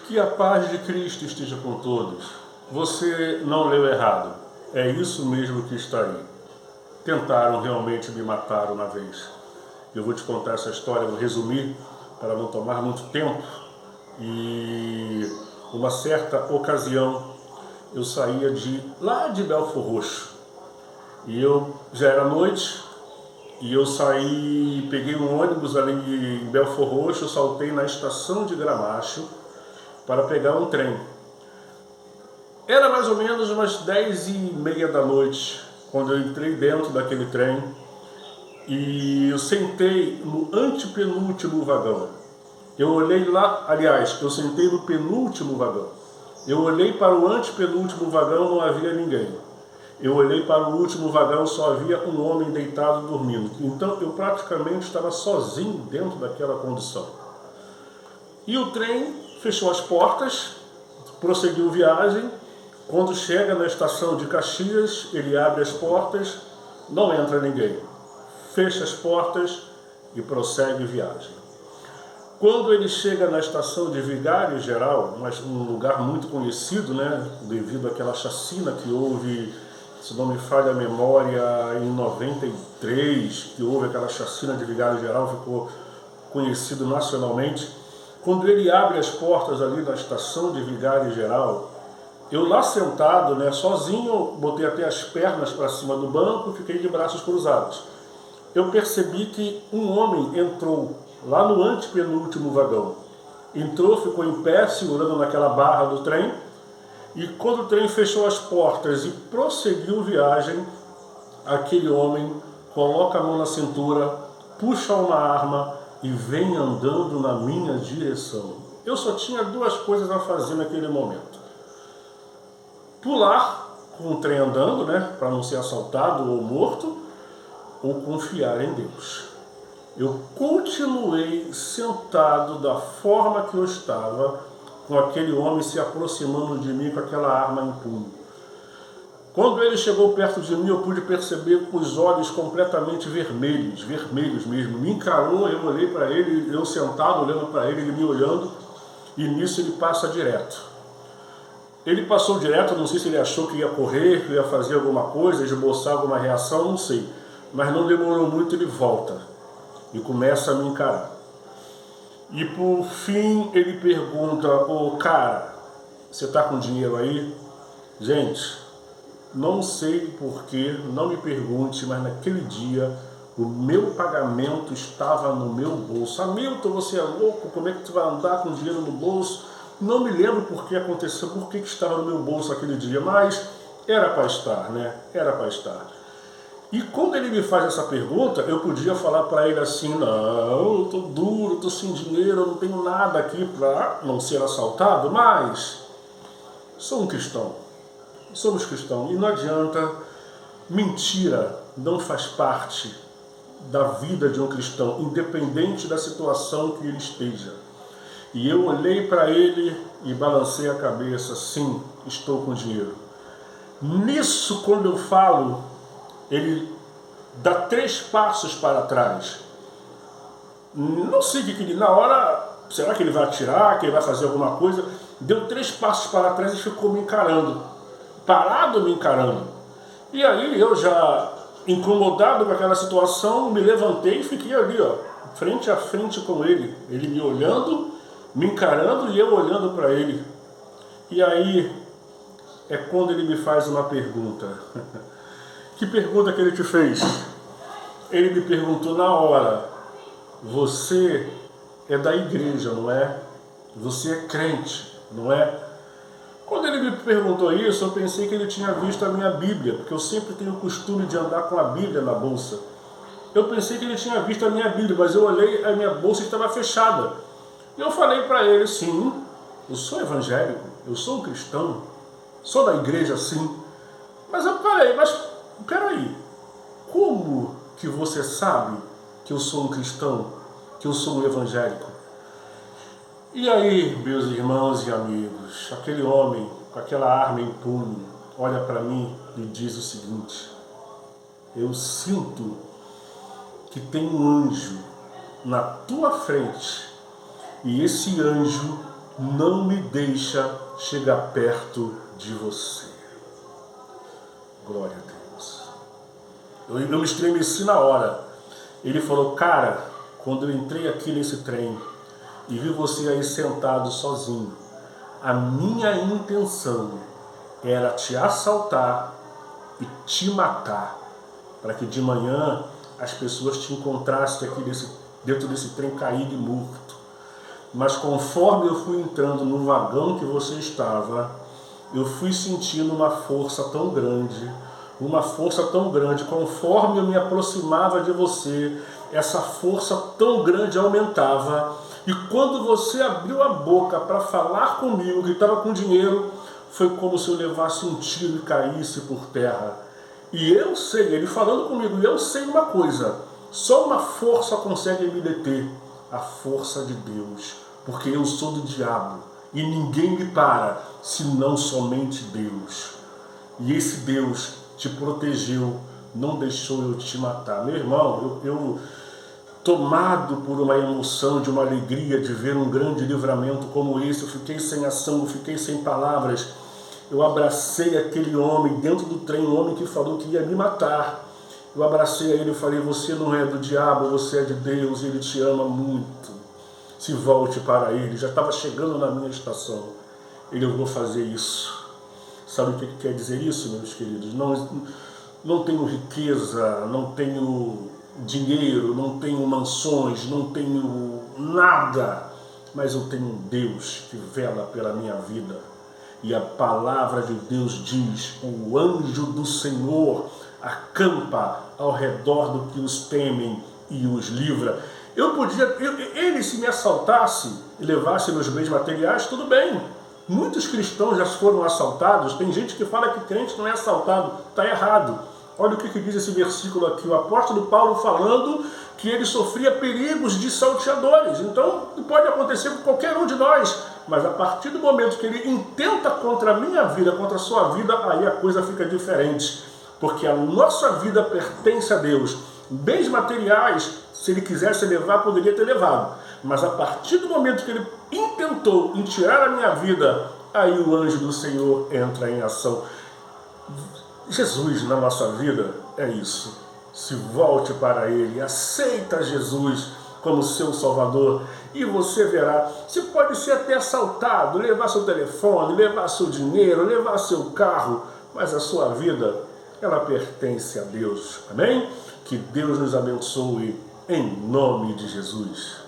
Que a paz de Cristo esteja com todos. Você não leu errado. É isso mesmo que está aí. Tentaram realmente me matar uma vez. Eu vou te contar essa história, vou resumir para não tomar muito tempo. E uma certa ocasião eu saía lá de Belfor Roxo. E eu já era noite. E eu saí, peguei um ônibus ali em Belfor Roxo, saltei na estação de Gramacho para pegar um trem. Era mais ou menos umas 10h30 da noite, quando eu entrei dentro daquele trem e eu sentei no antepenúltimo vagão. Eu olhei lá, aliás, eu sentei no penúltimo vagão. Eu olhei para o antepenúltimo vagão, não havia ninguém. Eu olhei para o último vagão, só havia um homem deitado dormindo. Então eu praticamente estava sozinho dentro daquela condição. E o trem fechou as portas, prosseguiu viagem. Quando chega na estação de Caxias, ele abre as portas, não entra ninguém. Fecha as portas e prossegue viagem. Quando ele chega na estação de Vigário Geral, um lugar muito conhecido, né, devido àquela chacina que houve, se não me falha a memória, em 93, que houve aquela chacina de Vigário Geral, ficou conhecido nacionalmente. Quando ele abre as portas ali na estação de Vigário Geral, eu lá sentado, né, sozinho, botei até as pernas para cima do banco e fiquei de braços cruzados. Eu percebi que um homem entrou lá no antepenúltimo vagão. Entrou, ficou em pé, segurando naquela barra do trem, e quando o trem fechou as portas e prosseguiu viagem, aquele homem coloca a mão na cintura, puxa uma arma e vem andando na minha direção. Eu só tinha duas coisas a fazer naquele momento: pular com o trem andando, né, para não ser assaltado ou morto, ou confiar em Deus. Eu continuei sentado da forma que eu estava, com aquele homem se aproximando de mim com aquela arma em punho. Quando ele chegou perto de mim, eu pude perceber com os olhos completamente vermelhos, vermelhos mesmo. Me encarou, eu olhei para ele, eu sentado olhando para ele, ele me olhando, e nisso ele passa direto. Ele passou direto, não sei se ele achou que ia correr, que ia fazer alguma coisa, esboçar alguma reação, não sei. Mas não demorou muito, ele volta e começa a me encarar. E por fim ele pergunta: ô cara, você tá com dinheiro aí? Gente, não sei porquê, não me pergunte, mas naquele dia o meu pagamento estava no meu bolso. Hamilton, você é louco? Como é que tu vai andar com dinheiro no bolso? Não me lembro por que aconteceu, por que estava no meu bolso aquele dia, mas era para estar, né? Era para estar. E quando ele me faz essa pergunta, eu podia falar para ele assim: não, eu estou duro, estou sem dinheiro, eu não tenho nada aqui para não ser assaltado, mas sou um cristão, somos cristãos, e não adianta, mentira não faz parte da vida de um cristão, independente da situação que ele esteja. E eu olhei para ele e balancei a cabeça: sim, estou com dinheiro. Nisso, quando eu falo, ele dá 3 passos para trás. Não sei o que ele, na hora, será que ele vai atirar, que ele vai fazer alguma coisa? Deu 3 passos para trás e ficou me encarando, parado me encarando. E aí eu já, incomodado com aquela situação, me levantei e fiquei ali, ó, frente a frente com ele. Ele me olhando, me encarando e eu olhando para ele. E aí é quando ele me faz uma pergunta. Que pergunta que ele te fez? Ele me perguntou na hora: você é da igreja, não é? Você é crente, não é? Quando ele me perguntou isso, eu pensei que ele tinha visto a minha Bíblia, porque eu sempre tenho o costume de andar com a Bíblia na bolsa. Eu pensei que ele tinha visto a minha Bíblia, mas eu olhei, a minha bolsa estava fechada. E eu falei para ele: sim, eu sou evangélico, eu sou um cristão, sou da igreja, sim. Mas eu falei: mas peraí, como que você sabe que eu sou um cristão, que eu sou um evangélico? E aí, meus irmãos e amigos, aquele homem com aquela arma em punho olha para mim e diz o seguinte: eu sinto que tem um anjo na tua frente, e esse anjo não me deixa chegar perto de você. Glória a Deus. Eu me estremeci na hora. Ele falou, cara, quando eu entrei aqui nesse trem e vi você aí sentado sozinho, a minha intenção era te assaltar e te matar, para que de manhã as pessoas te encontrassem aqui dentro desse trem caído e morto. Mas conforme eu fui entrando no vagão que você estava, eu fui sentindo uma força tão grande, conforme eu me aproximava de você, essa força tão grande aumentava, e quando você abriu a boca para falar comigo, que estava com dinheiro, foi como se eu levasse um tiro e caísse por terra. E eu sei, ele falando comigo, e eu sei uma coisa, só uma força consegue me deter, a força de Deus, porque eu sou do diabo, e ninguém me para, senão somente Deus. E esse Deus te protegeu, não deixou eu te matar. Meu irmão, eu tomado por uma emoção, de uma alegria de ver um grande livramento como esse, eu fiquei sem ação, eu fiquei sem palavras. Eu abracei aquele homem dentro do trem, um homem que falou que ia me matar. Eu abracei a ele e falei, você não é do diabo, você é de Deus, ele te ama muito. Se volte para ele. Já estava chegando na minha estação. Eu vou fazer isso. Sabe o que quer dizer isso, meus queridos? Não tenho riqueza, não tenho dinheiro, não tenho mansões, não tenho nada, mas eu tenho um Deus que vela pela minha vida. E a palavra de Deus diz, o anjo do Senhor acampa ao redor do que os temem e os livra. Ele se me assaltasse e levasse meus bens materiais, tudo bem. Muitos cristãos já foram assaltados. Tem gente que fala que crente não é assaltado. Está errado. Olha o que diz esse versículo aqui. O apóstolo Paulo falando que ele sofria perigos de salteadores. Então, pode acontecer com qualquer um de nós. Mas a partir do momento que ele intenta contra a minha vida, contra a sua vida, aí a coisa fica diferente. Porque a nossa vida pertence a Deus. Bens materiais, se ele quisesse levar, poderia ter levado. Mas a partir do momento que ele intentou em tirar a minha vida, aí o anjo do Senhor entra em ação. Jesus na nossa vida é isso. Se volte para ele, aceita Jesus como seu Salvador e você verá. Você pode ser até assaltado, levar seu telefone, levar seu dinheiro, levar seu carro, mas a sua vida, ela pertence a Deus. Amém? Que Deus nos abençoe em nome de Jesus.